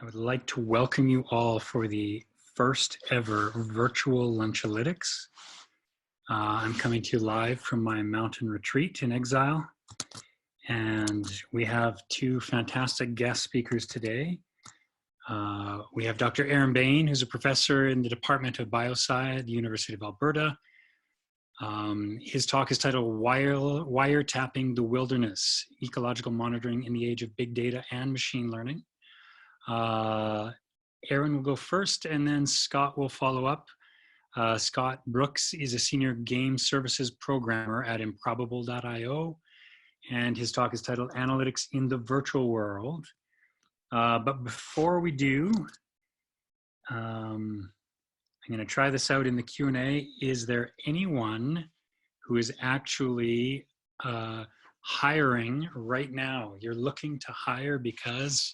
I would like to welcome you all for the first ever virtual Lunchalytics. I'm coming to you live from my mountain retreat in exile. And we have two fantastic guest speakers today. We have Dr. Erin Bayne, who's a professor in the Department of Biosci at the University of Alberta. His talk is titled Wiretapping the Wilderness, Ecological Monitoring in the Age of Big Data and Machine Learning. Erin will go first and then Scott will follow up. Scott Brooks is a senior game services programmer at improbable.io, and his talk is titled Analytics in the Virtual World. But before we do, I'm going to try this out in the Q&A. Is there anyone who is actually hiring right now? You're looking to hire because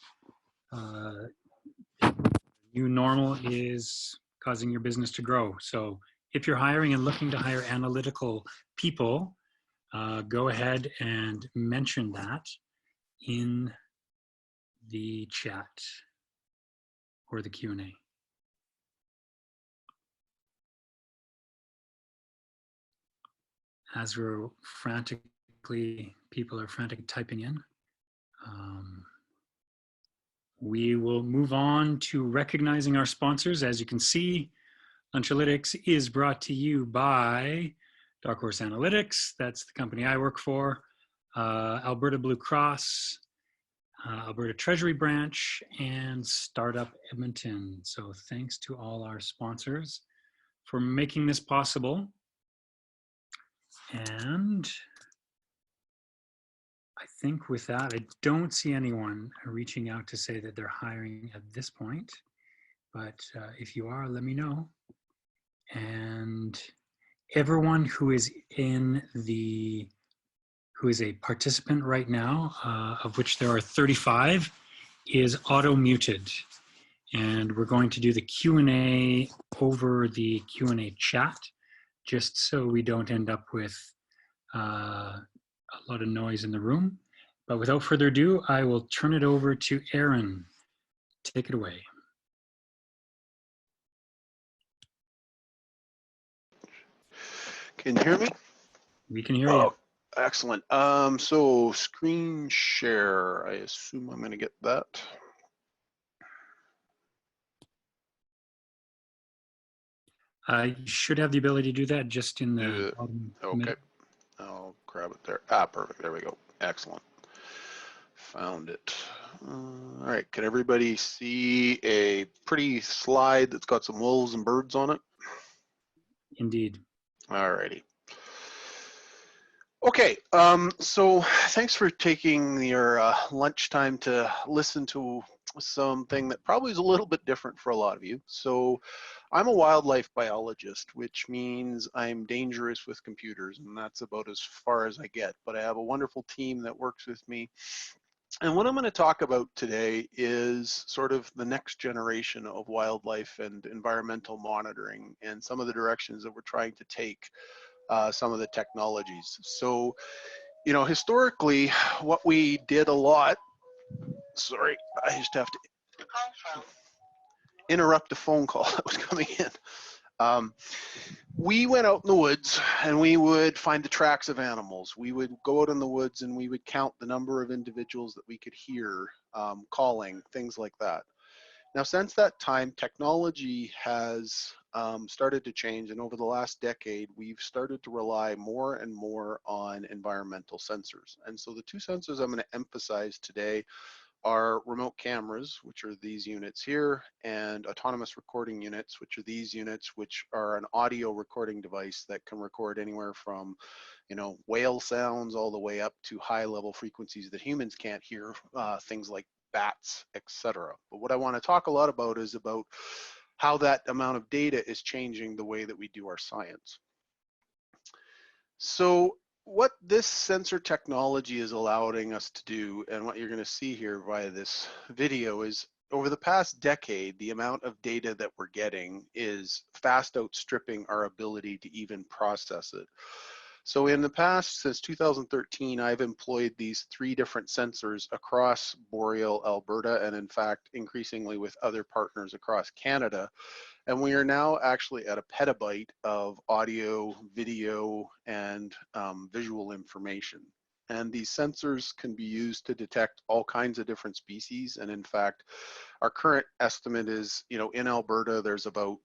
new normal is causing your business to grow. So if you're hiring and looking to hire analytical people, go ahead and mention that in the chat or the Q&A. As we're people are frantically typing in. We will move on to recognizing our sponsors. As you can see, Lunchalytics is brought to you by Dark Horse Analytics. That's the company I work for. Alberta Blue Cross, Alberta Treasury Branch, and Startup Edmonton. So thanks to all our sponsors for making this possible. And I think with that, I don't see anyone reaching out to say that they're hiring at this point, but if you are, let me know. And everyone who is who is a participant right now, of which there are 35, is auto muted. And we're going to do the Q&A over the Q&A chat, just so we don't end up with a lot of noise in the room. But without further ado, I will turn it over to Erin. Take it away. Can you hear me? We can hear you. Excellent. So screen share, I assume I'm going to get that. You should have the ability to do that just in the bottom okay. middle. I'll grab it there. Perfect. There we go. Excellent. Found it. All right. Can everybody see a pretty slide that's got some wolves and birds on it? Indeed. All righty. Okay, so thanks for taking your lunchtime to listen to something that probably is a little bit different for a lot of you. So I'm a wildlife biologist, which means I'm dangerous with computers, and that's about as far as I get. But I have a wonderful team that works with me. And what I'm going to talk about today is sort of the next generation of wildlife and environmental monitoring and some of the directions that we're trying to take some of the technologies. So, you know, historically, what we did a lot, sorry, I just have to interrupt a phone call that was coming in. We went out in the woods and we would find the tracks of animals. We would go out in the woods and we would count the number of individuals that we could hear calling, things like that. Now, since that time, technology has started to change, and over the last decade, we've started to rely more and more on environmental sensors. And so the two sensors I'm going to emphasize today are remote cameras, which are these units here, and autonomous recording units, which are these units, which are an audio recording device that can record anywhere from, you know, whale sounds all the way up to high-level frequencies that humans can't hear, things like bats, etc. But what I want to talk a lot about is about how that amount of data is changing the way that we do our science. So what this sensor technology is allowing us to do, and what you're going to see here via this video, is over the past decade, the amount of data that we're getting is fast outstripping our ability to even process it. So in the past, since 2013, I've employed these 3 different sensors across Boreal, Alberta, and in fact, increasingly with other partners across Canada. And we are now actually at a petabyte of audio, video, and visual information. And these sensors can be used to detect all kinds of different species. And in fact, our current estimate is, in Alberta, there's about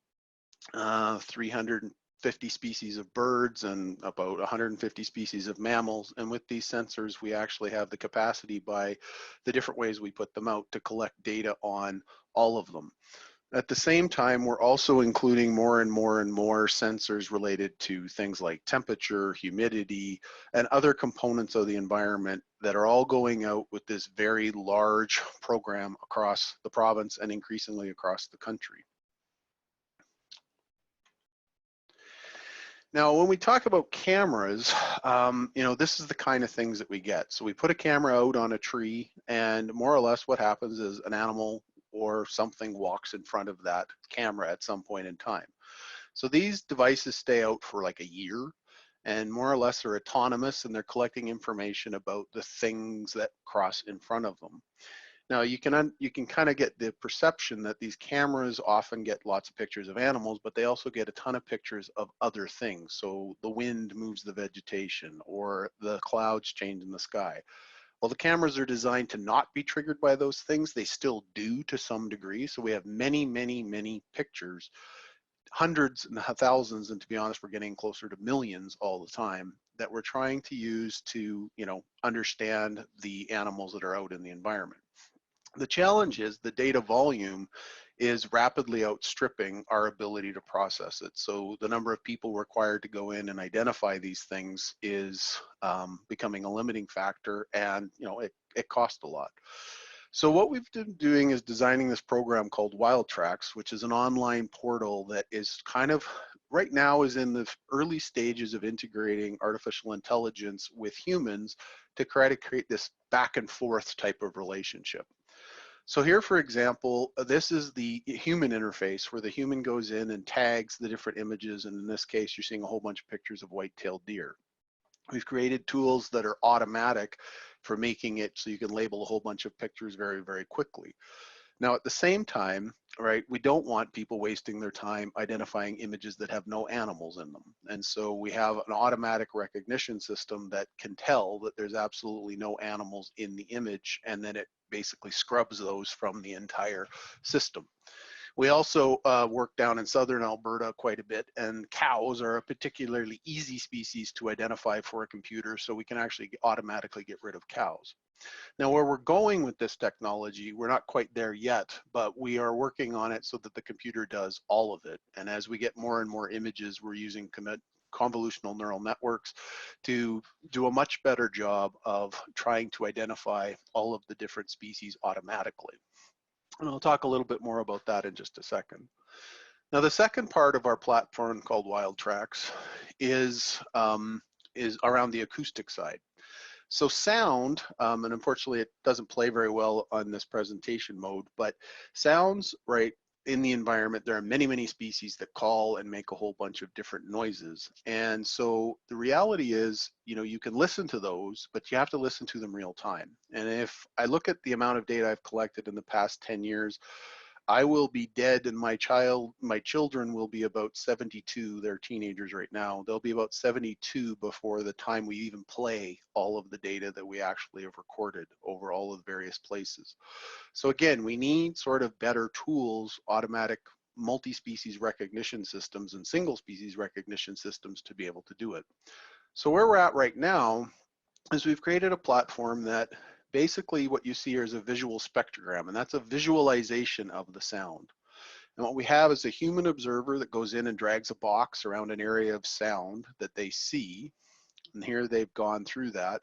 350 species of birds and about 150 species of mammals. And with these sensors, we actually have the capacity, by the different ways we put them out, to collect data on all of them. At the same time, we're also including more and more and more sensors related to things like temperature, humidity, and other components of the environment that are all going out with this very large program across the province and increasingly across the country. Now, when we talk about cameras, this is the kind of things that we get. So we put a camera out on a tree, and more or less what happens is an animal or something walks in front of that camera at some point in time. So these devices stay out for like a year, and more or less are autonomous, and they're collecting information about the things that cross in front of them. Now you can kind of get the perception that these cameras often get lots of pictures of animals, but they also get a ton of pictures of other things. So the wind moves the vegetation, or the clouds change in the sky. Well, the cameras are designed to not be triggered by those things. They still do to some degree. So we have many, many, many pictures, hundreds and thousands, and to be honest, we're getting closer to millions all the time, that we're trying to use to, understand the animals that are out in the environment. The challenge is the data volume is rapidly outstripping our ability to process it. So the number of people required to go in and identify these things is becoming a limiting factor, and it costs a lot. So what we've been doing is designing this program called Wiretapping, which is an online portal that is kind of right now is in the early stages of integrating artificial intelligence with humans to try to create this back and forth type of relationship. So here, for example, this is the human interface where the human goes in and tags the different images. And in this case, you're seeing a whole bunch of pictures of white-tailed deer. We've created tools that are automatic for making it so you can label a whole bunch of pictures very, very quickly. Now, at the same time, right, we don't want people wasting their time identifying images that have no animals in them. And so we have an automatic recognition system that can tell that there's absolutely no animals in the image, and then it basically scrubs those from the entire system. We also work down in southern Alberta quite a bit, and cows are a particularly easy species to identify for a computer, so we can actually automatically get rid of cows. Now, where we're going with this technology, we're not quite there yet, but we are working on it so that the computer does all of it. And as we get more and more images, we're using convolutional neural networks to do a much better job of trying to identify all of the different species automatically. And I'll talk a little bit more about that in just a second. Now, the second part of our platform called Wiretapping is around the acoustic side. So sound, and unfortunately it doesn't play very well on this presentation mode, but sounds, right, in the environment, there are many, many species that call and make a whole bunch of different noises. And so the reality is, you can listen to those, but you have to listen to them real time. And if I look at the amount of data I've collected in the past 10 years, I will be dead, and my children will be about 72. They're teenagers right now. They'll be about 72 before the time we even play all of the data that we actually have recorded over all of the various places. So again, we need sort of better tools, automatic multi-species recognition systems and single species recognition systems to be able to do it. So where we're at right now is we've created a platform that basically what you see here is a visual spectrogram, and that's a visualization of the sound. And what we have is a human observer that goes in and drags a box around an area of sound that they see. And here they've gone through that.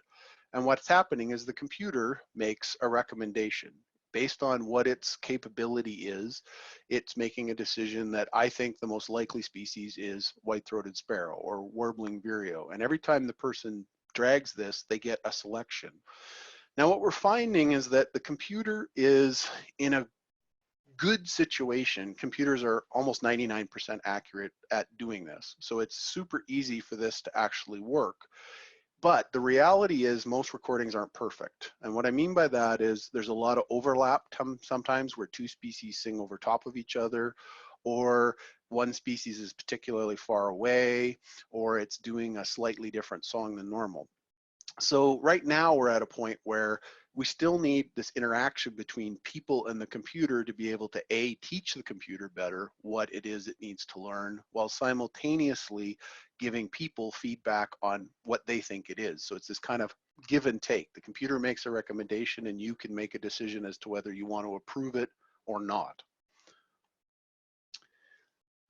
And what's happening is the computer makes a recommendation. Based on what its capability is, it's making a decision that I think the most likely species is white-throated sparrow or warbling vireo. And every time the person drags this, they get a selection. Now, what we're finding is that the computer is in a good situation, computers are almost 99% accurate at doing this. So it's super easy for this to actually work. But the reality is most recordings aren't perfect. And what I mean by that is there's a lot of overlap sometimes where two species sing over top of each other, or one species is particularly far away, or it's doing a slightly different song than normal. So right now we're at a point where we still need this interaction between people and the computer to be able to teach the computer better what it is it needs to learn, while simultaneously giving people feedback on what they think it is. So it's this kind of give and take. The computer makes a recommendation and you can make a decision as to whether you want to approve it or not.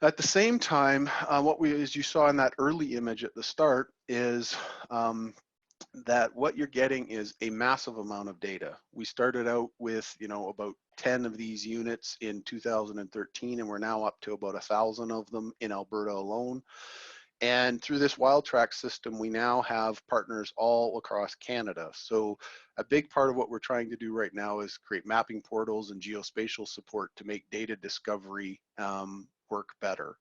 At the same time, as you saw in that early image at the start, is that what you're getting is a massive amount of data. We started out with, about 10 of these units in 2013, and we're now up to about 1,000 of them in Alberta alone. And through this WildTrack system, we now have partners all across Canada. So a big part of what we're trying to do right now is create mapping portals and geospatial support to make data discovery work better.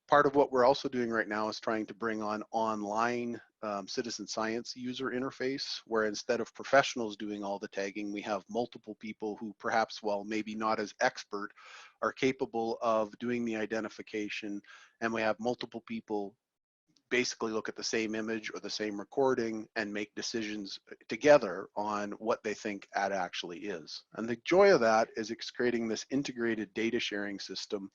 Part of what we're also doing right now is trying to bring on online citizen science user interface, where instead of professionals doing all the tagging, we have multiple people who perhaps, while maybe not as expert, are capable of doing the identification, and we have multiple people basically look at the same image or the same recording and make decisions together on what they think it actually is. And the joy of that is it's creating this integrated data sharing system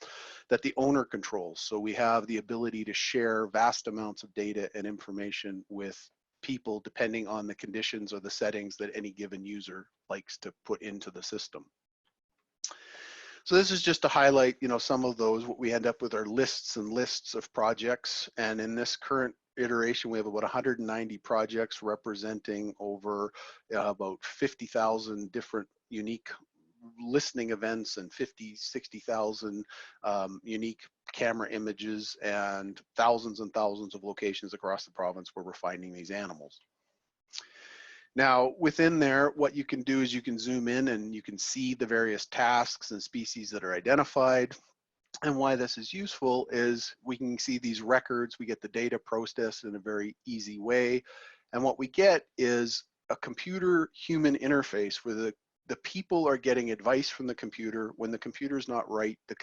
that the owner controls. So we have the ability to share vast amounts of data and information with people depending on the conditions or the settings that any given user likes to put into the system. So this is just to highlight, some of those. What we end up with are lists and lists of projects. And in this current iteration, we have about 190 projects representing over about 50,000 different unique listening events and 60,000 unique camera images and thousands of locations across the province where we're finding these animals. Now, within there, what you can do is you can zoom in and you can see the various tasks and species that are identified. And why this is useful is we can see these records, we get the data processed in a very easy way. And what we get is a computer-human interface where the people are getting advice from the computer. When the computer's not right, the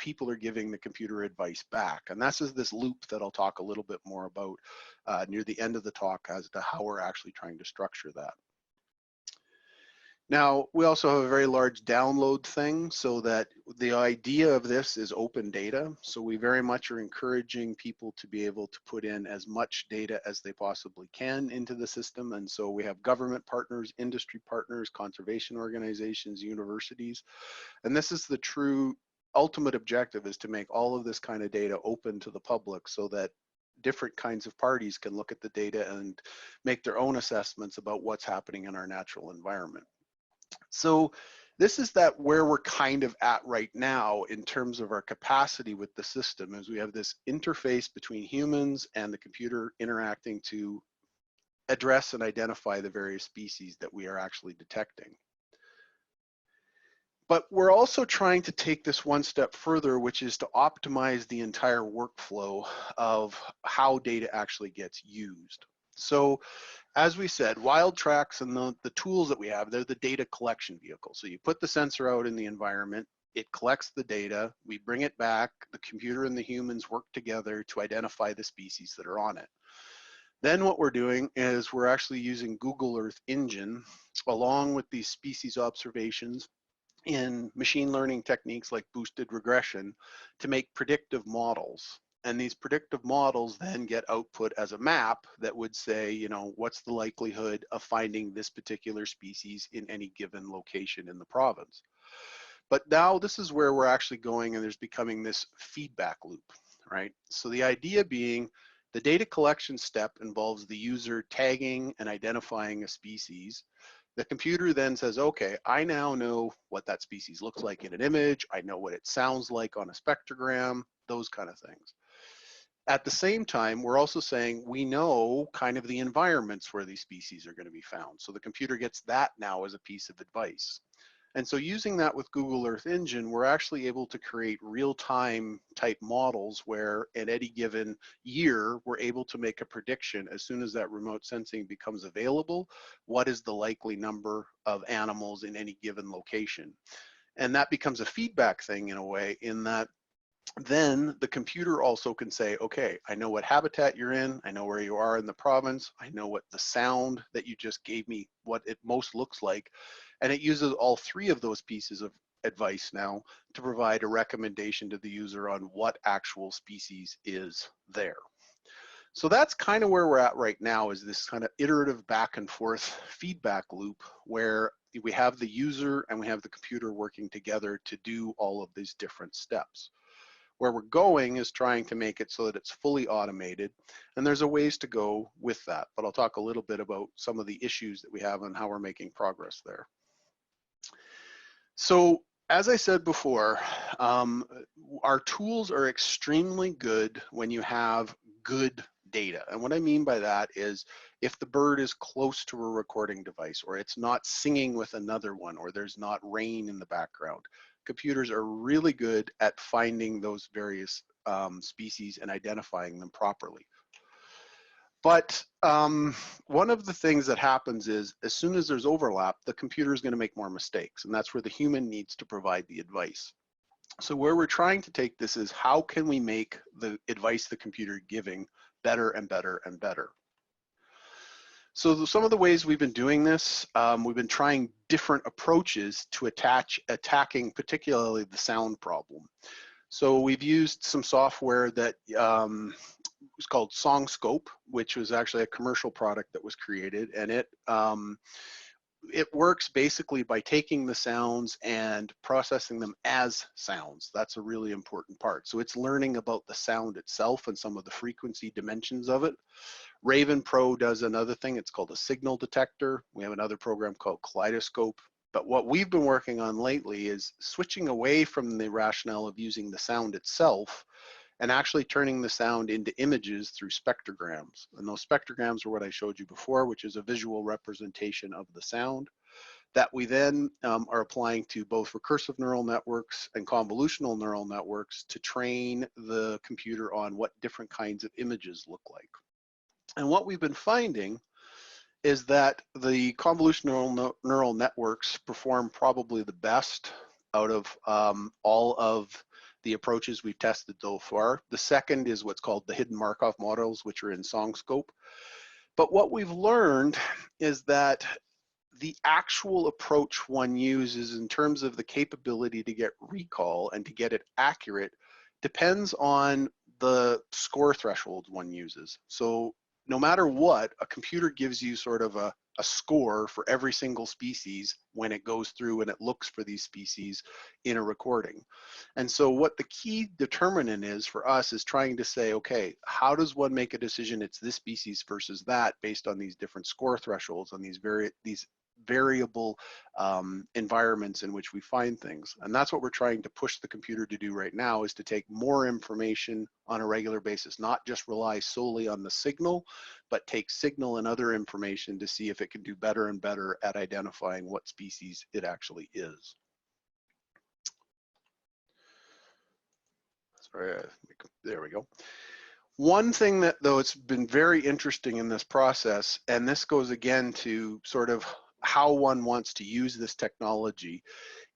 people are giving the computer advice back. And that's this loop that I'll talk a little bit more about near the end of the talk as to how we're actually trying to structure that. Now, we also have a very large download thing, so that the idea of this is open data. So we very much are encouraging people to be able to put in as much data as they possibly can into the system. And so we have government partners, industry partners, conservation organizations, universities. And this is the true ultimate objective, is to make all of this kind of data open to the public so that different kinds of parties can look at the data and make their own assessments about what's happening in our natural environment. So this is where we're kind of at right now in terms of our capacity with the system, as we have this interface between humans and the computer interacting to address and identify the various species that we are actually detecting. But we're also trying to take this one step further, which is to optimize the entire workflow of how data actually gets used. So as we said, WildTracks and the tools that we have, they're the data collection vehicle. So you put the sensor out in the environment, it collects the data, we bring it back, the computer and the humans work together to identify the species that are on it. Then what we're doing is we're actually using Google Earth Engine along with these species observations in machine learning techniques like boosted regression to make predictive models. And these predictive models then get output as a map that would say, what's the likelihood of finding this particular species in any given location in the province. But now this is where we're actually going, and there's becoming this feedback loop, right? So the idea being the data collection step involves the user tagging and identifying a species. The computer then says, okay, I now know what that species looks like in an image. I know what it sounds like on a spectrogram, those kind of things. At the same time, we're also saying we know kind of the environments where these species are going to be found. So the computer gets that now as a piece of advice. And so using that with Google Earth Engine, we're actually able to create real-time type models where at any given year, we're able to make a prediction as soon as that remote sensing becomes available, what is the likely number of animals in any given location. And that becomes a feedback thing in a way, in that then the computer also can say, okay, I know what habitat you're in, I know where you are in the province, I know what the sound that you just gave me, what it most looks like. And it uses all three of those pieces of advice now to provide a recommendation to the user on what actual species is there. So that's kind of where we're at right now, is this kind of iterative back and forth feedback loop where we have the user and we have the computer working together to do all of these different steps. Where we're going is trying to make it so that it's fully automated, and there's a ways to go with that, but I'll talk a little bit about some of the issues that we have and how we're making progress there. So as I said before, our tools are extremely good when you have good data. And what I mean by that is if the bird is close to a recording device, or it's not singing with another one, or there's not rain in the background. Computers are really good at finding those various species and identifying them properly. But one of the things that happens is as soon as there's overlap, the computer is going to make more mistakes, and that's where the human needs to provide the advice. So where we're trying to take this is, how can we make the advice the computer giving better and better and better? So some of the ways we've been doing this, we've been trying different approaches to attacking particularly the sound problem. So we've used some software that was called SongScope, which was actually a commercial product that was created, and it works basically by taking the sounds and processing them as sounds. That's a really important part. So it's learning about the sound itself and some of the frequency dimensions of it. Raven Pro does another thing. It's called a signal detector. We have another program called Kaleidoscope. But what we've been working on lately is switching away from the rationale of using the sound itself and actually turning the sound into images through spectrograms. And those spectrograms are what I showed you before, which is a visual representation of the sound that we then are applying to both recursive neural networks and convolutional neural networks to train the computer on what different kinds of images look like. And what we've been finding is that the convolutional neural networks perform probably the best out of all of the approaches we've tested so far. The second is what's called the hidden Markov models, which are in SongScope. But what we've learned is that the actual approach one uses in terms of the capability to get recall and to get it accurate depends on the score thresholds one uses. So no matter what, a computer gives you sort of a score for every single species when it goes through and it looks for these species in a recording. And so what the key determinant is for us is trying to say, okay, how does one make a decision it's this species versus that based on these different score thresholds on these variable environments in which we find things. And that's what we're trying to push the computer to do right now, is to take more information on a regular basis, not just rely solely on the signal, but take signal and other information to see if it can do better and better at identifying what species it actually is. Sorry, there we go. One thing that, though, it's been very interesting in this process, and this goes again to sort of how one wants to use this technology,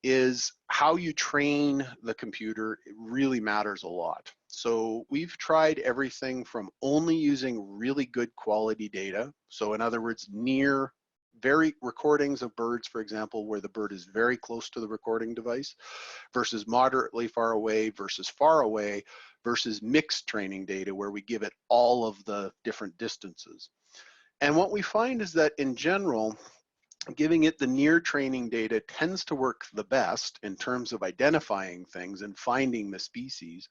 is how you train the computer. It really matters a lot. So we've tried everything from only using really good quality data. So in other words, near very recordings of birds, for example, where the bird is very close to the recording device, versus moderately far away versus far away, versus mixed training data where we give it all of the different distances. And what we find is that in general, giving it the near training data tends to work the best in terms of identifying things and finding the species,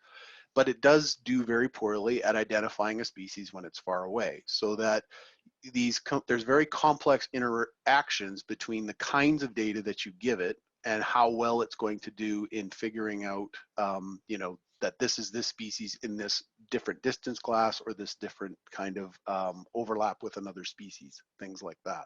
but it does do very poorly at identifying a species when it's far away. So that there's very complex interactions between the kinds of data that you give it and how well it's going to do in figuring out, you know, that this is this species in this different distance class or this different kind of overlap with another species, things like that.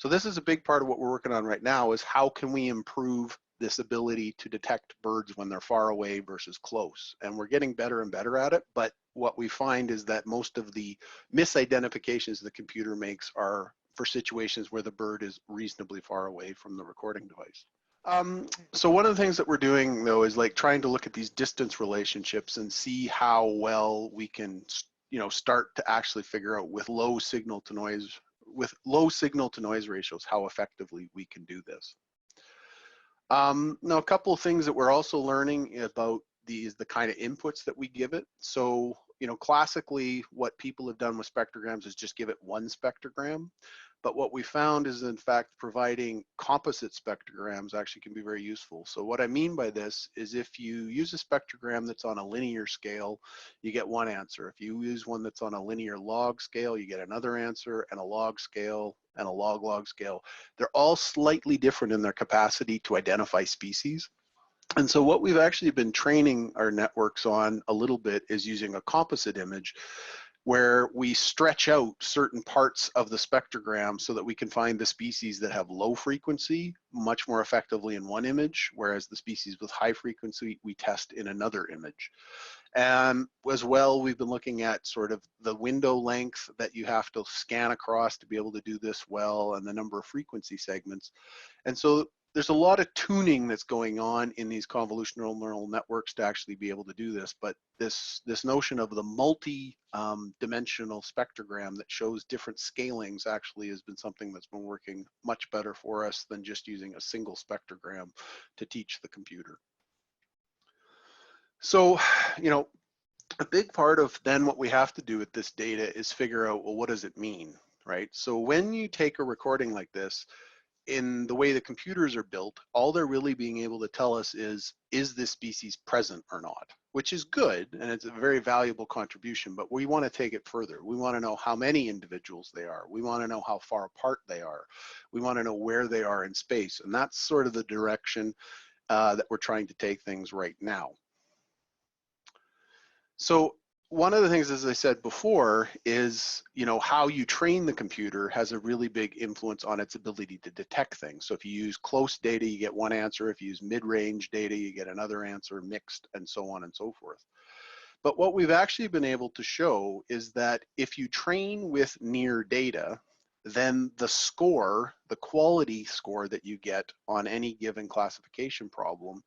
So this is a big part of what we're working on right now, is how can we improve this ability to detect birds when they're far away versus close. And we're getting better and better at it, but what we find is that most of the misidentifications the computer makes are for situations where the bird is reasonably far away from the recording device. So one of the things that we're doing though is like trying to look at these distance relationships and see how well we can, start to actually figure out with low signal to noise ratios how effectively we can do this. Now, a couple of things that we're also learning about the kind of inputs that we give it. So, classically, what people have done with spectrograms is just give it one spectrogram. But what we found is, in fact, providing composite spectrograms actually can be very useful. So what I mean by this is if you use a spectrogram that's on a linear scale, you get one answer. If you use one that's on a linear log scale, you get another answer, and a log scale, and a log scale. They're all slightly different in their capacity to identify species. And so what we've actually been training our networks on a little bit is using a composite image where we stretch out certain parts of the spectrogram so that we can find the species that have low frequency much more effectively in one image, whereas the species with high frequency we test in another image. And as well, we've been looking at sort of the window length that you have to scan across to be able to do this well, and the number of frequency segments. And so there's a lot of tuning that's going on in these convolutional neural networks to actually be able to do this. But this notion of the multi-dimensional spectrogram that shows different scalings actually has been something that's been working much better for us than just using a single spectrogram to teach the computer. So, a big part of then what we have to do with this data is figure out, well, what does it mean, right? So when you take a recording like this, in the way the computers are built, all they're really being able to tell us is this species present or not? Which is good, and it's a very valuable contribution, but we want to take it further. We want to know how many individuals they are. We want to know how far apart they are. We want to know where they are in space, and that's sort of the direction that we're trying to take things right now. So one of the things, as I said before, is, how you train the computer has a really big influence on its ability to detect things. So if you use close data, you get one answer. If you use mid-range data, you get another answer, mixed, and so on and so forth. But what we've actually been able to show is that if you train with near data, then the score, the quality score that you get on any given classification problem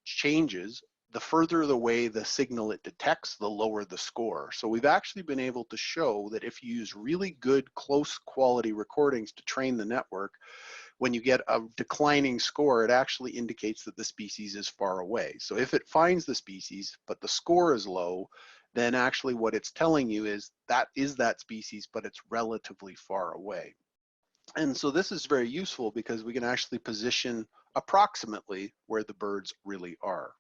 changes. The further away the signal it detects, the lower the score. So we've actually been able to show that if you use really good close quality recordings to train the network, when you get a declining score, it actually indicates that the species is far away. So if it finds the species, but the score is low, then actually what it's telling you is that species, but it's relatively far away. And so this is very useful because we can actually position approximately where the birds really are.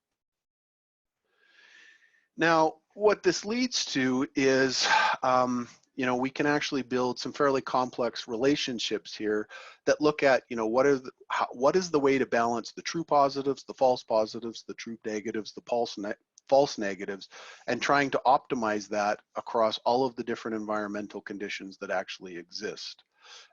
Now, what this leads to is, we can actually build some fairly complex relationships here that look at, what is the way to balance the true positives, the false positives, the true negatives, the false negatives, and trying to optimize that across all of the different environmental conditions that actually exist.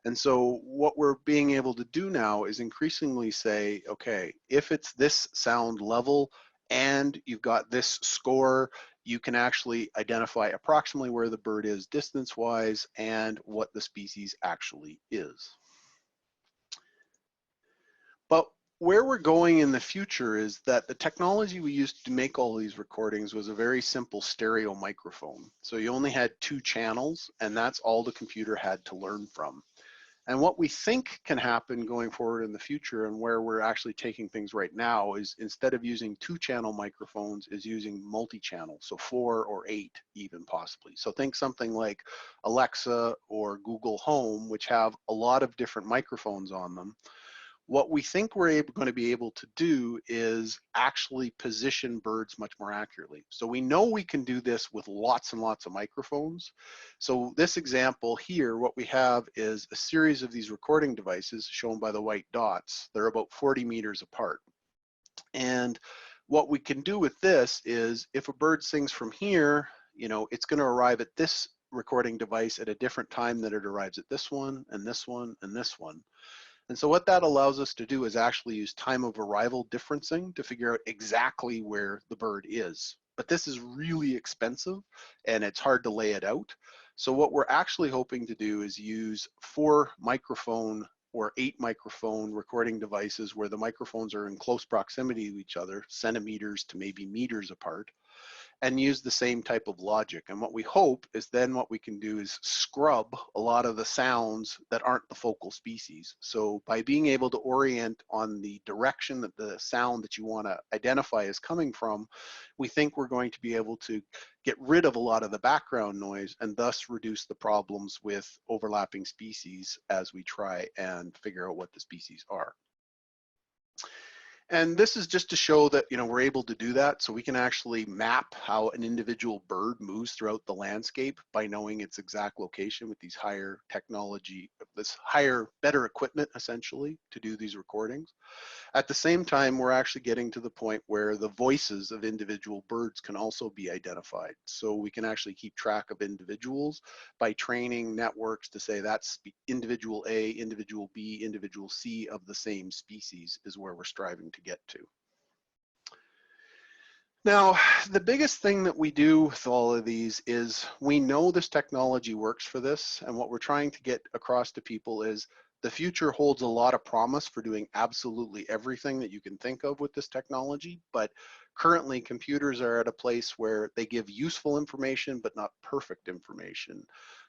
And so what we're being able to do now is increasingly say, okay, if it's this sound level, and you've got this score, you can actually identify approximately where the bird is distance-wise and what the species actually is. But where we're going in the future is that the technology we used to make all these recordings was a very simple stereo microphone. So you only had 2 channels, and that's all the computer had to learn from. And what we think can happen going forward in the future, and where we're actually taking things right now, is instead of using 2-channel microphones, is using multi-channel, so 4 or 8 even possibly. So think something like Alexa or Google Home, which have a lot of different microphones on them. What we think we're going to be able to do is actually position birds much more accurately. So we know we can do this with lots and lots of microphones. So this example here, what we have is a series of these recording devices shown by the white dots. They're about 40 meters apart. And what we can do with this is if a bird sings from here, it's going to arrive at this recording device at a different time that it arrives at this one and this one and this one. And so what that allows us to do is actually use time of arrival differencing to figure out exactly where the bird is. But this is really expensive and it's hard to lay it out. So what we're actually hoping to do is use 4 microphone or 8 microphone recording devices where the microphones are in close proximity to each other, centimeters to maybe meters apart, and use the same type of logic. And what we hope is then what we can do is scrub a lot of the sounds that aren't the focal species. So by being able to orient on the direction that the sound that you want to identify is coming from, we think we're going to be able to get rid of a lot of the background noise and thus reduce the problems with overlapping species as we try and figure out what the species are. And this is just to show that, you know, we're able to do that. So we can actually map how an individual bird moves throughout the landscape by knowing its exact location with these higher technology, this higher, better equipment essentially to do these recordings. At the same time, we're actually getting to the point where the voices of individual birds can also be identified. So we can actually keep track of individuals by training networks to say that's individual A, individual B, individual C of the same species is where we're striving to get to. Now, the biggest thing that we do with all of these is we know this technology works for this, and what we're trying to get across to people is the future holds a lot of promise for doing absolutely everything that you can think of with this technology, but currently computers are at a place where they give useful information but not perfect information.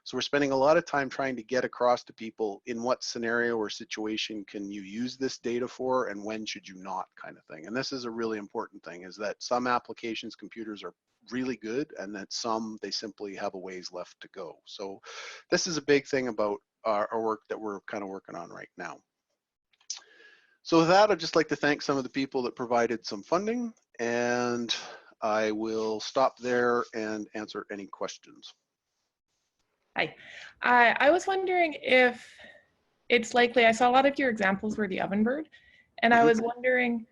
So we're spending a lot of time trying to get across to people in what scenario or situation can you use this data for and when should you not, kind of thing. And this is a really important thing, is that some applications computers are really good and that some they simply have a ways left to go. So this is a big thing about our work that we're kind of working on right now. So with that, I'd just like to thank some of the people that provided some funding, and I will stop there and answer any questions. Hi. I was wondering if it's likely, I saw a lot of your examples were the ovenbird, and I was wondering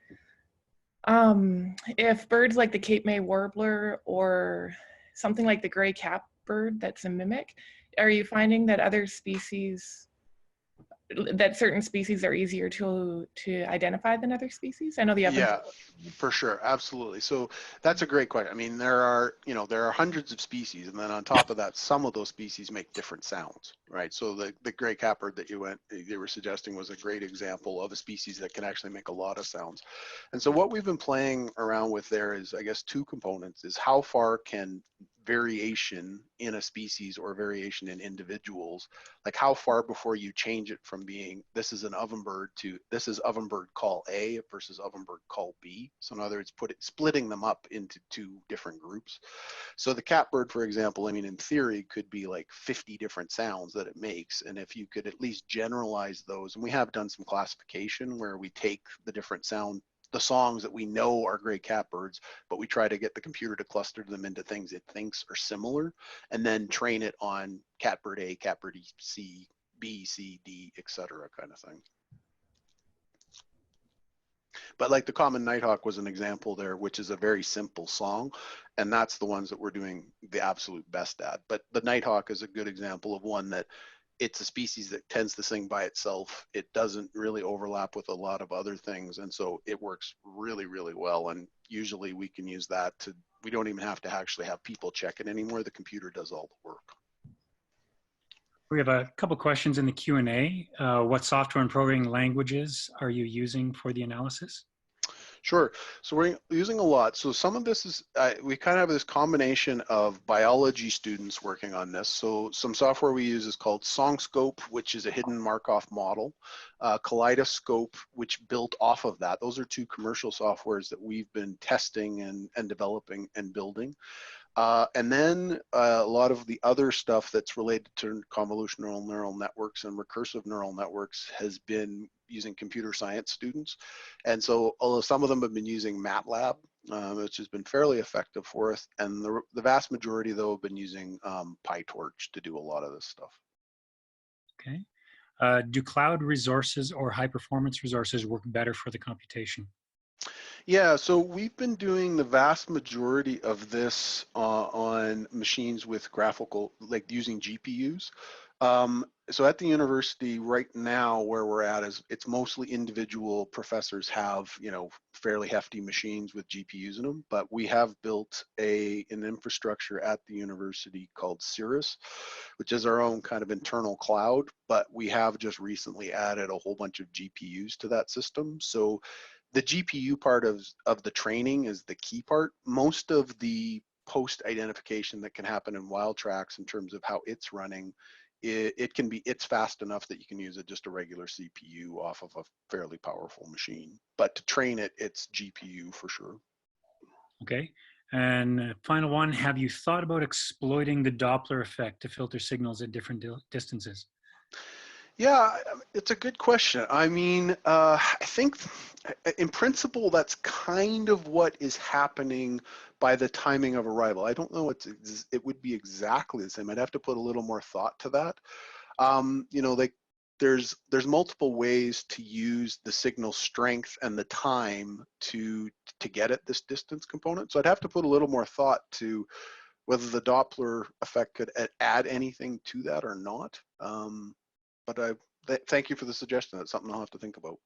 if birds like the Cape May warbler or something like the gray catbird that's a mimic, are you finding that other species, that certain species are easier to identify than other species? I know the ovenbird. Yeah, for sure, absolutely. So that's a great question. I mean, there are hundreds of species, and then on top of that, some of those species make different sounds, right? So the gray catbird that you were suggesting was a great example of a species that can actually make a lot of sounds. And so what we've been playing around with there is, I guess, 2 components: is how far can variation in a species or variation in individuals, like how far before you change it from being this is an ovenbird to this is ovenbird call A versus ovenbird call B. So in other words, splitting them up into 2 different groups. So the catbird, for example, I mean, in theory could be like 50 different sounds that it makes, and if you could at least generalize those, and we have done some classification where we take the different the songs that we know are gray catbirds, but we try to get the computer to cluster them into things it thinks are similar, and then train it on catbird A, catbird C, B, C, D, etc. kind of thing. But like the common nighthawk was an example there, which is a very simple song, and that's the ones that we're doing the absolute best at. But the nighthawk is a good example of one that it's a species that tends to sing by itself. It doesn't really overlap with a lot of other things, and so it works really, really well. And usually we can use that to, we don't even have to actually have people check it anymore. The computer does all the work. We have a couple questions in the Q&A. What software and programming languages are you using for the analysis? Sure. So we're using a lot. So some of this is, we kind of have this combination of biology students working on this. So some software we use is called SongScope, which is a hidden Markov model. Kaleidoscope, which built off of that. Those are 2 commercial softwares that we've been testing and developing and building. And then a lot of the other stuff that's related to convolutional neural networks and recursive neural networks has been using computer science students. And so although some of them have been using MATLAB, which has been fairly effective for us, and the vast majority, though, have been using PyTorch to do a lot of this stuff. Okay. Do cloud resources or high performance resources work better for the computation? Yeah, so we've been doing the vast majority of this on machines with graphical, like using GPUs. So at the university right now, where we're at is it's mostly individual professors have, fairly hefty machines with GPUs in them, but we have built an infrastructure at the university called Cirrus, which is our own kind of internal cloud, but we have just recently added a whole bunch of GPUs to that system. So the GPU part of the training is the key part. Most of the post identification that can happen in wild tracks in terms of how it's running, it's fast enough that you can use just a regular CPU off of a fairly powerful machine. But to train it, it's GPU for sure. Okay. And final one, have you thought about exploiting the Doppler effect to filter signals at different distances? Yeah, it's a good question. I mean, I think in principle, that's kind of what is happening by the timing of arrival. I don't know it would be exactly the same. I'd have to put a little more thought to that. Like there's multiple ways to use the signal strength and the time to get at this distance component. So I'd have to put a little more thought to whether the Doppler effect could add anything to that or not. But thank you for the suggestion. That's something I'll have to think about.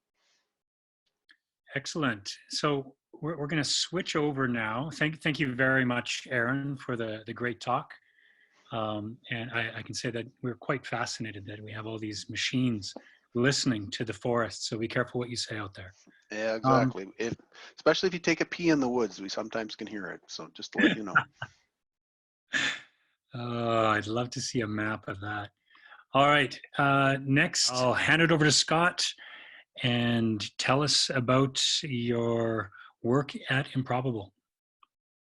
Excellent. So we're going to switch over now. Thank you very much, Erin, for the great talk. And I can say that we're quite fascinated that we have all these machines listening to the forest. So be careful what you say out there. Yeah, exactly. Especially if you take a pee in the woods, we sometimes can hear it. So just to let you know. I'd love to see a map of that. All right. Next, I'll hand it over to Scott and tell us about your work at Improbable.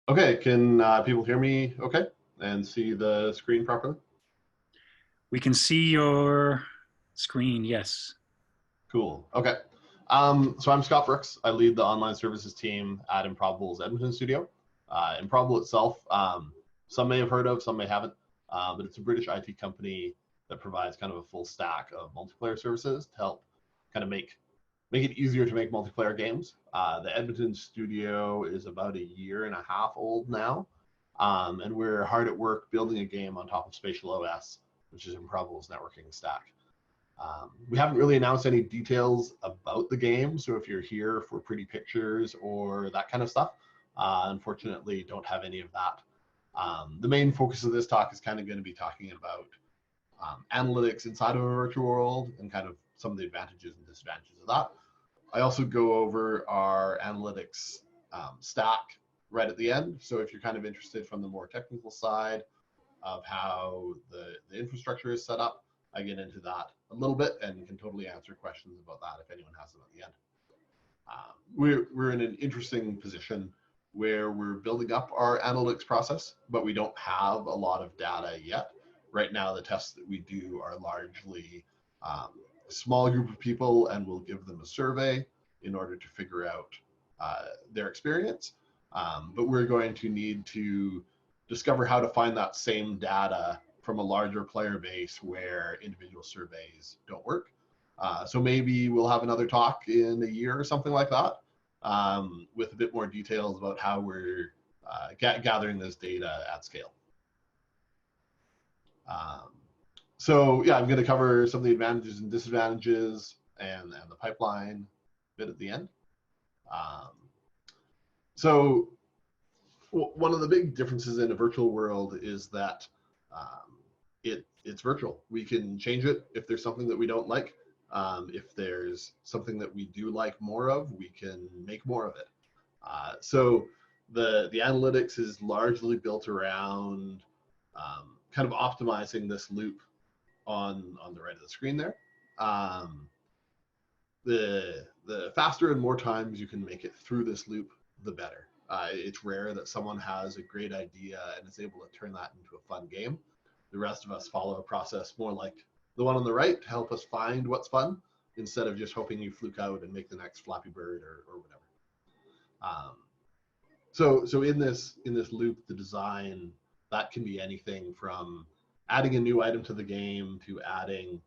Okay, can people hear me okay and see the screen properly? We can see your screen, yes. Cool, okay. So I'm Scott Brooks. I lead the online services team at Improbable's Edmonton studio. Improbable itself, some may have heard of, some may haven't, but it's a British IT company that provides kind of a full stack of multiplayer services to help kind of make it easier to make multiplayer games. The Edmonton studio is about 1.5 years old now, and we're hard at work building a game on top of Spatial OS, which is Improbable's networking stack. We haven't really announced any details about the game, so if you're here for pretty pictures or that kind of stuff, unfortunately don't have any of that. The main focus of this talk is kind of going to be talking about analytics inside of a virtual world and kind of some of the advantages and disadvantages of that. I also go over our analytics stack right at the end. So if you're kind of interested from the more technical side of how the infrastructure is set up, I get into that a little bit and can totally answer questions about that if anyone has them at the end. We're in an interesting position where we're building up our analytics process, but we don't have a lot of data yet. Right now, the tests that we do are largely a small group of people, and we'll give them a survey in order to figure out their experience. But we're going to need to discover how to find that same data from a larger player base where individual surveys don't work. So maybe we'll have another talk in 1 year or something like that with a bit more details about how we're gathering this data at scale. So yeah, I'm going to cover some of the advantages and disadvantages and the pipeline bit at the end. So one of the big differences in a virtual world is that it's virtual. We can change it if there's something that we don't like. If there's something that we do like more of, we can make more of it. So the analytics is largely built around kind of optimizing this loop on the right of the screen there. The faster and more times you can make it through this loop, the better. It's rare that someone has a great idea and is able to turn that into a fun game. The rest of us follow a process more like the one on the right to help us find what's fun instead of just hoping you fluke out and make the next Flappy Bird or whatever. So in this loop, the design, that can be anything from adding a new item to the game to adding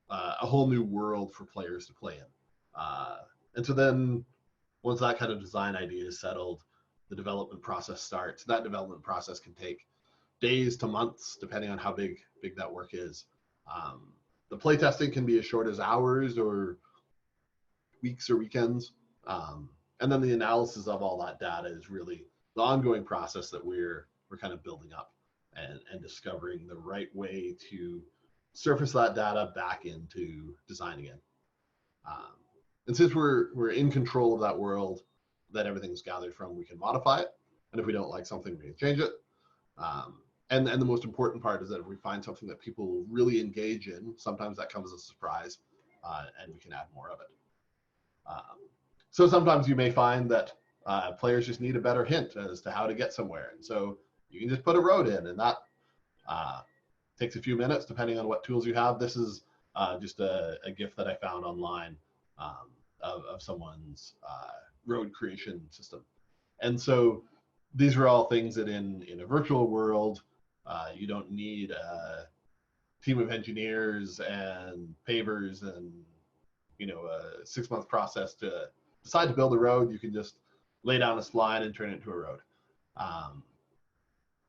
a whole new world for players to play in. And so then once that kind of design idea is settled, the development process starts. That development process can take days to months, depending on how big that work is. The playtesting can be as short as hours or weeks or weekends. And then the analysis of all that data is really the ongoing process that we're kind of building up and discovering the right way to surface that data back into design again. And since we're in control of that world that everything's gathered from, we can modify it. And if we don't like something, we can change it. And the most important part is that if we find something that people really engage in, sometimes that comes as a surprise, and we can add more of it. So sometimes you may find that players just need a better hint as to how to get somewhere. And so you can just put a road in, and that takes a few minutes depending on what tools you have. This is just a GIF that I found online of someone's road creation system. And so these are all things that in a virtual world, you don't need a team of engineers and pavers and a 6-month process to decide to build a road. You can just lay down a spline and turn it into a road.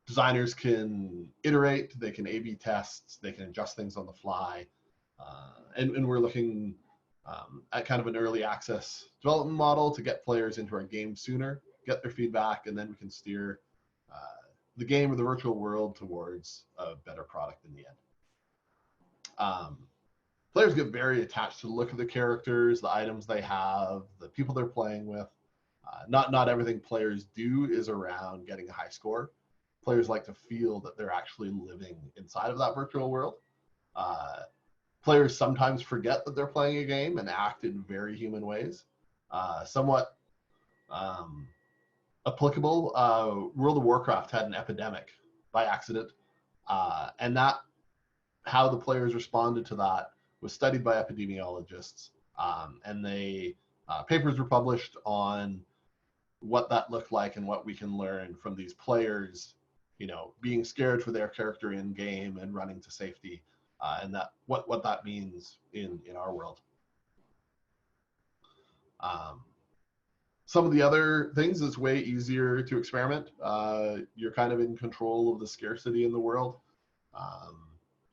Designers can iterate, they can A/B test, they can adjust things on the fly. And we're looking at kind of an early access development model to get players into our game sooner, get their feedback, and then we can steer the game or the virtual world towards a better product in the end. Players get very attached to the look of the characters, the items they have, the people they're playing with. Not everything players do is around getting a high score. Players like to feel that they're actually living inside of that virtual world. Players sometimes forget that they're playing a game and act in very human ways. Somewhat applicable, World of Warcraft had an epidemic by accident, and how the players responded to that was studied by epidemiologists, and papers were published on what that looked like and what we can learn from these players, being scared for their character in game and running to safety, and that what that means in our world. Some of the other things, it's way easier to experiment. You're kind of in control of the scarcity in the world.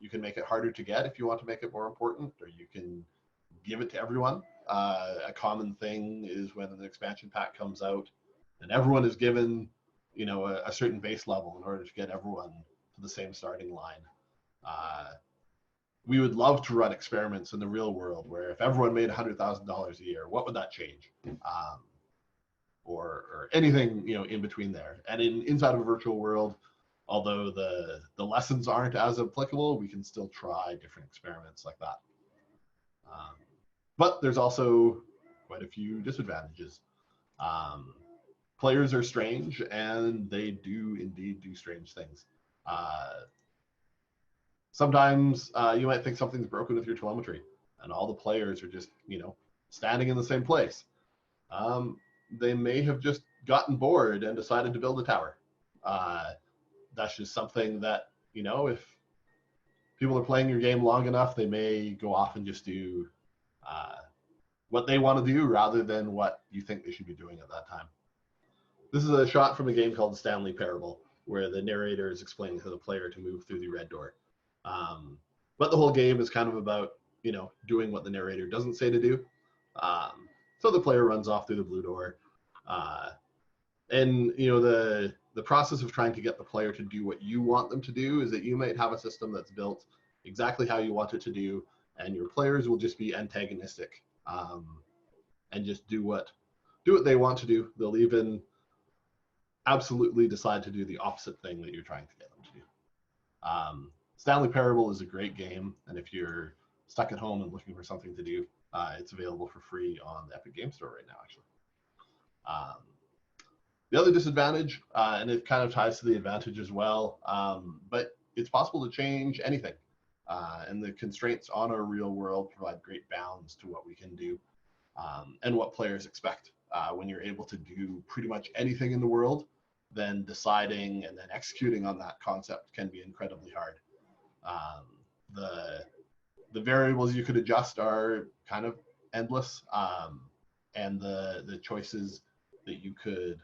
You can make it harder to get if you want to make it more important, or you can give it to everyone. A common thing is when an expansion pack comes out and everyone is given, a certain base level in order to get everyone to the same starting line. We would love to run experiments in the real world where if everyone made $100,000 a year, what would that change? Or anything, in between there. And inside of a virtual world, although the lessons aren't as applicable, we can still try different experiments like that. But there's also quite a few disadvantages. Players are strange, and they do indeed do strange things. Sometimes you might think something's broken with your telemetry, and all the players are just, standing in the same place. They may have just gotten bored and decided to build a tower. That's just something that, if people are playing your game long enough, they may go off and just do what they want to do rather than what you think they should be doing at that time. This is a shot from a game called The Stanley Parable, where the narrator is explaining to the player to move through the red door. But the whole game is kind of about, doing what the narrator doesn't say to do. So the player runs off through the blue door. And, the process of trying to get the player to do what you want them to do is that you might have a system that's built exactly how you want it to do, and your players will just be antagonistic and just do what they want to do. They'll even absolutely decide to do the opposite thing that you're trying to get them to do. Stanley Parable is a great game, and if you're stuck at home and looking for something to do, it's available for free on the Epic Game Store right now, actually. The other disadvantage, and it kind of ties to the advantage as well, but it's possible to change anything. And the constraints on our real world provide great bounds to what we can do and what players expect. When you're able to do pretty much anything in the world, then deciding and then executing on that concept can be incredibly hard. The variables you could adjust are kind of endless, and the choices that you could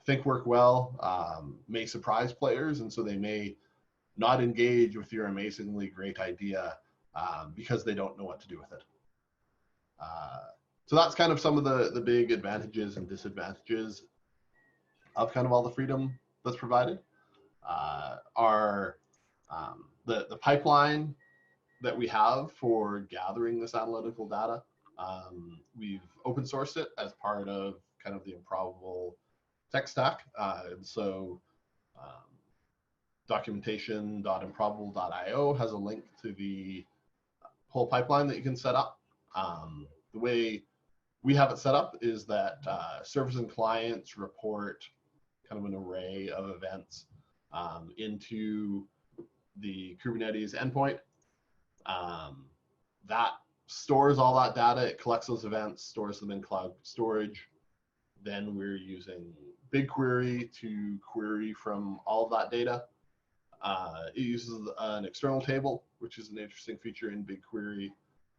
think work well may surprise players, and so they may not engage with your amazingly great idea because they don't know what to do with it. So that's kind of some of the big advantages and disadvantages of kind of all the freedom that's provided. The pipeline that we have for gathering this analytical data, we've open sourced it as part of kind of the Improbable tech stack. And so documentation.improbable.io has a link to the whole pipeline that you can set up. The way we have it set up is that servers and clients report kind of an array of events into the Kubernetes endpoint. That stores all that data, it collects those events, stores them in cloud storage. Then we're using BigQuery to query from all of that data. It uses an external table, which is an interesting feature in BigQuery.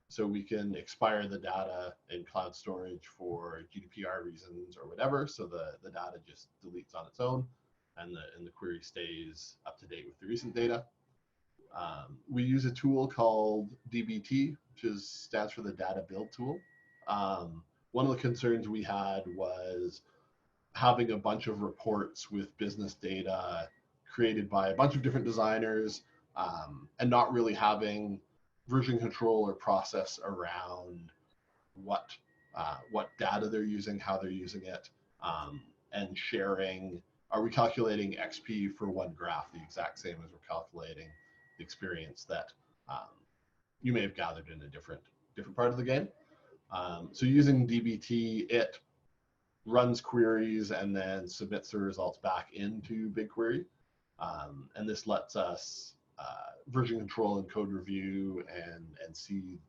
So we can expire the data in cloud storage for GDPR reasons or whatever. So the data just deletes on its own, and the query stays up to date with the recent data. We use a tool called DBT, which stands for the Data Build Tool. One of the concerns we had was having a bunch of reports with business data created by a bunch of different designers and not really having version control or process around what data they're using, how they're using it, and sharing. Are we calculating XP for one graph the exact same as we're calculating the experience that you may have gathered in a different part of the game? So using DBT, it runs queries and then submits the results back into BigQuery. And this lets us version control and code review and see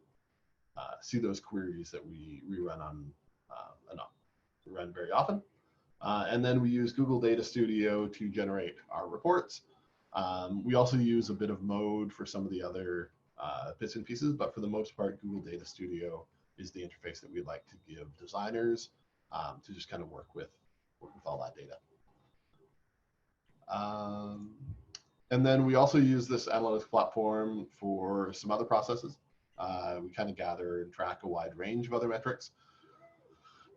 those queries that we run run very often. And then we use Google Data Studio to generate our reports. We also use a bit of Mode for some of the other bits and pieces, but for the most part, Google Data Studio is the interface that we like to give designers to just kind of work with all that data. And then we also use this analytics platform for some other processes. We kind of gather and track a wide range of other metrics.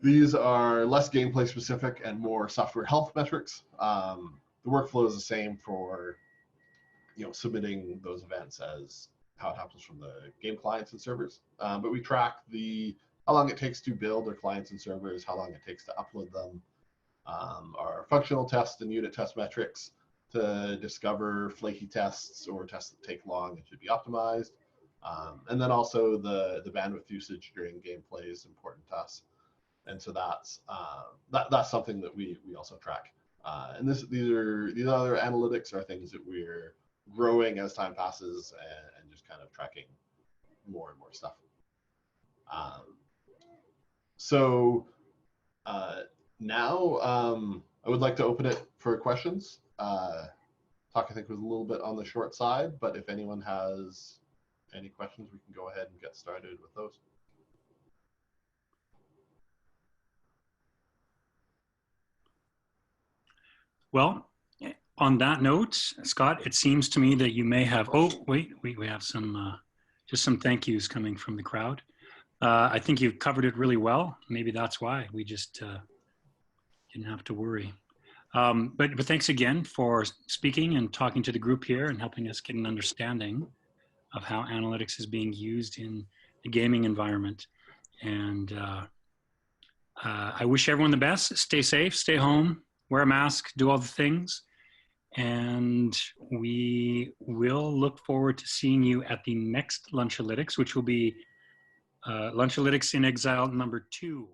These are less gameplay specific and more software health metrics. The workflow is the same for submitting those events as how it happens from the game clients and servers. But we track how long it takes to build our clients and servers, how long it takes to upload them, our functional test and unit test metrics to discover flaky tests or tests that take long and should be optimized. And then also the bandwidth usage during gameplay is important to us. And so that's something that we also track. And these other analytics are things that we're growing as time passes and just kind of tracking more and more stuff. So now I would like to open it for questions. Talk, I think, was a little bit on the short side, but if anyone has any questions, we can go ahead and get started with those. Well, on that note, Scott, it seems to me that you may have, oh, wait, we have just some thank yous coming from the crowd. I think you've covered it really well. Maybe that's why we just didn't have to worry. But thanks again for speaking and talking to the group here and helping us get an understanding of how analytics is being used in the gaming environment. And I wish everyone the best. Stay safe, stay home, wear a mask, do all the things. And we will look forward to seeing you at the next Lunchalytics, which will be Lunchalytics in Exile #2.